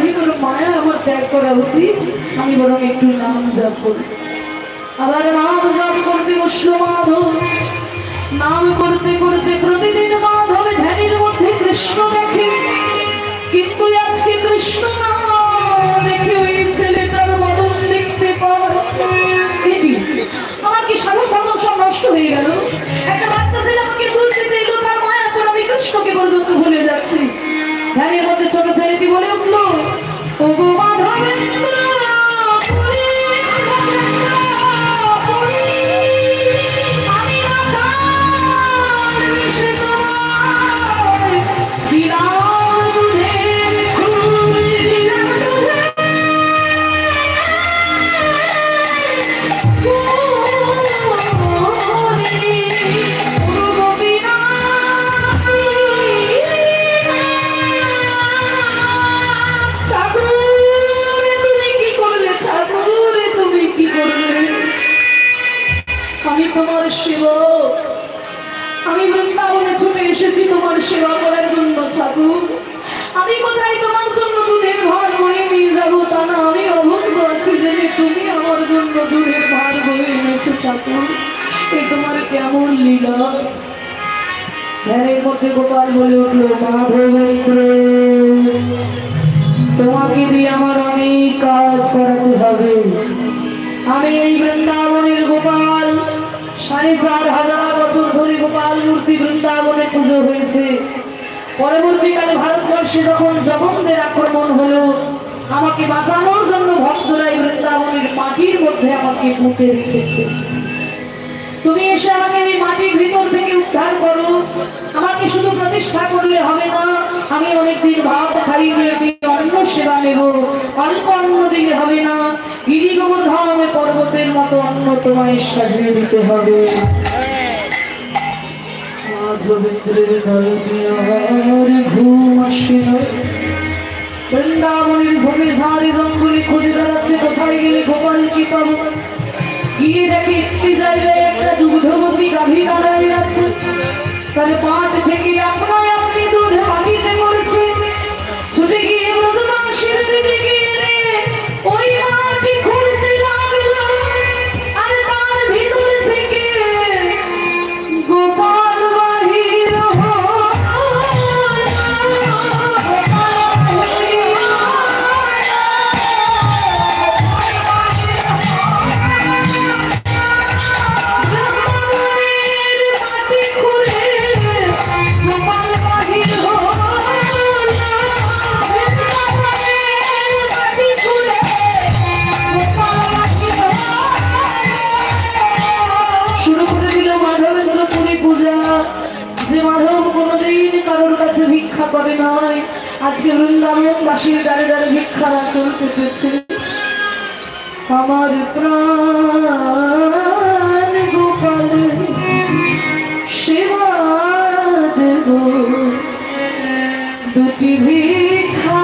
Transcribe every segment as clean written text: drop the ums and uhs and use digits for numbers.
আমি বরং মায়া আমার ত্যাগ করা উচিত, আমি বরং একটু নাম জপ করি। আবার নাম জপ করতে বসলো মাধব। নাম করতে করতে প্রতিদিন মাধব ধ্যানের মধ্যে কৃষ্ণ দেখে, কিন্তু আজকে কৃষ্ণ না দেখে ওই ছেলেটার মদন দেখতে পায়। আমার কি সাধন ভজন সব নষ্ট হয়ে গেল? একটা বাচ্চা ছেলে আমাকে বলতে দিল, তার মায়া করে আমি কৃষ্ণকে পর্যন্ত ভুলে যাচ্ছি। ধ্যানের মধ্যে ছোট ছেলেটি বলে উঠলো, ও গো মাধবেন্দ্র তোমার সেবক, আমি বৃন্দাবনে ছুটে এসেছি তোমার সেবা করার জন্য ঠাকুর। আমি কোথায় তোমার জন্য দুধের ভার বয়ে নিয়ে যাবো তা না, আমি অভঙ্গ আছি জেনে তুমি আমার জন্য দুধের ভার বয়ে এনেছো ঠাকুর। এ তোমার কেমন লীলা? ধ্যানের মধ্যে গোপাল বলে উঠলো, মাধবেন্দ্র তোমাকে দিয়ে আমার অনেক কাজ করাতে হবে। আমি এই বৃন্দাবনের গোপাল, 4500 বছর ধরে গোপাল মূর্তি বৃন্দাবনে পুজো হয়েছে। পরবর্তীকালে ভারতবর্ষে যখন জবনদের আক্রমণ হলো, আমাকে বাঁচানোর জন্য ভক্তরাই বৃন্দাবনের মাটির মধ্যে আমাকে পুঁতে রেখেছে। তুমি এসে আমাকে এই মাটির ভিতর থেকে উদ্ধার করো। আমাকে শুধু প্রতিষ্ঠা করলে হবে না, আমি অনেকদিন ভাত খাইয়ে অন্ন সেবা নেব। অল্প অন্ন দিলে হবে না, গিরি গোবর্ধন পর্বতের মতো অন্ন তোমায় সাজিয়ে দিতে হবে। মাধবেন্দ্রের ঘুম আসে না। বৃন্দাবনের ঝোপে ঝাড়ে জঙ্গলে খুঁজে বেড়াচ্ছে, কোথায় গেলে গোপাল কি পাবো। গিয়ে দেখে একটি জায়গায় একটা দুগ্ধবতী গাভী দাঁড়ায় আছে, তার পাট থেকে আপনায় আপনি দুধ বাহিতে করেছে। ছুটে গিয়ে ব্রজবাসীর দিকে গিয়ে ওই মাটি খুঁড়তে লাগলো, আর তার ভিতর থেকে গোপাল বাহির করে নয়। আজকে বৃন্দাবনবাসীর দ্বারে দ্বারে ভিক্ষার আচরণ করতেছে। আমার প্রাণ গোপাল সেবা দেব, দুটি ভিক্ষা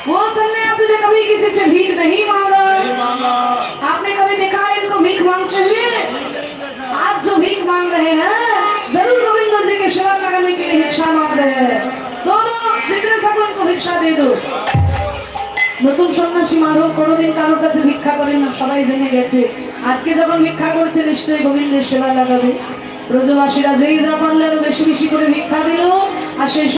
वो सन्यासी ने कभी किसी से भीख नहीं मांगा। आपने कभी देखा है इनको भीख मांगते हुए? आज जो भीख मांग रहे हैं जरूर गोविंद जी के सेवा करने के लिए भिक्षा मांग रहे हैं। दोनों जितने सब उनको भिक्षा दे दो। নতুন সন্ন্যাসী মাধব কোনোদিন কারোর কাছে ভিক্ষা করেন না, সবাই জেনে গেছে। আজকে যখন ভিক্ষা করছে নিশ্চয়ই গোবিন্দের সেবা লাগাবে। ব্রজবাসীরা যেই যা পারলে আরো বেশি বেশি করে ভিক্ষা দিল, আর সেই